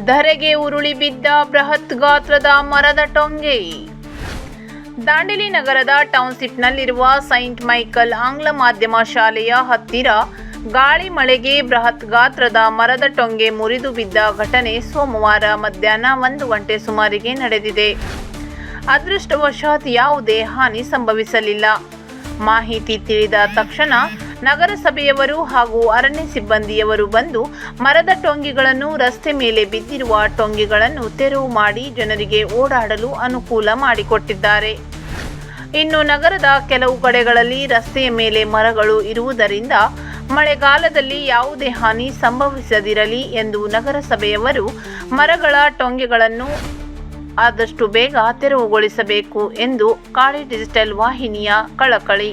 ಧರೆಗೆ ಉರುಳಿ ಬಿದ್ದ ಬೃಹತ್ ಗಾತ್ರದ ಮರದ ಟೊಂಗೆ. ದಾಂಡೇಲಿ ನಗರದ ಟೌನ್ಶಿಪ್ನಲ್ಲಿರುವ ಸೈಂಟ್ ಮೈಕಲ್ ಆಂಗ್ಲ ಮಾಧ್ಯಮ ಶಾಲೆಯ ಹತ್ತಿರ ಗಾಳಿ ಮಳೆಗೆ ಬೃಹತ್ ಗಾತ್ರದ ಮರದ ಟೊಂಗೆ ಮುರಿದು ಬಿದ್ದ ಘಟನೆ ಸೋಮವಾರ ಮಧ್ಯಾಹ್ನ 1 ಗಂಟೆ ಸುಮಾರಿಗೆ ನಡೆದಿದೆ. ಅದೃಷ್ಟವಶಾತ್ ಯಾವುದೇ ಹಾನಿ ಸಂಭವಿಸಲಿಲ್ಲ. ಮಾಹಿತಿ ತಿಳಿದ ತಕ್ಷಣ ನಗರಸಭೆಯವರು ಹಾಗೂ ಅರಣ್ಯ ಸಿಬ್ಬಂದಿಯವರು ಬಂದು ಮರದ ಟೊಂಗೆಗಳನ್ನು, ರಸ್ತೆ ಮೇಲೆ ಬಿದ್ದಿರುವ ಟೊಂಗೆಗಳನ್ನು ತೆರವು ಮಾಡಿ ಜನರಿಗೆ ಓಡಾಡಲು ಅನುಕೂಲ ಮಾಡಿಕೊಟ್ಟಿದ್ದಾರೆ. ಇನ್ನು ನಗರದ ಕೆಲವು ಕಡೆಗಳಲ್ಲಿ ರಸ್ತೆಯ ಮೇಲೆ ಮರಗಳು ಇರುವುದರಿಂದ ಮಳೆಗಾಲದಲ್ಲಿ ಯಾವುದೇ ಹಾನಿ ಸಂಭವಿಸದಿರಲಿ ಎಂದು ನಗರಸಭೆಯವರು ಮರಗಳ ಟೊಂಗೆಗಳನ್ನು ಆದಷ್ಟು ಬೇಗ ತೆರವುಗೊಳಿಸಬೇಕು ಎಂದು ಕಾಳಿ ಡಿಜಿಟಲ್ ವಾಹಿನಿಯ ಕಳಕಳಿ.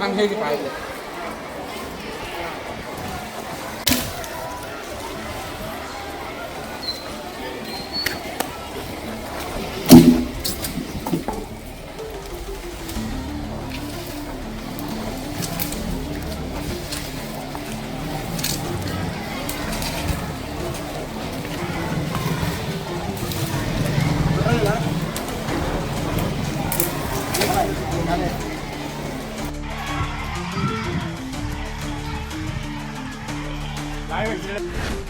ನಾನು ಹೇಗೆ ಕಾಯ್ದೆ live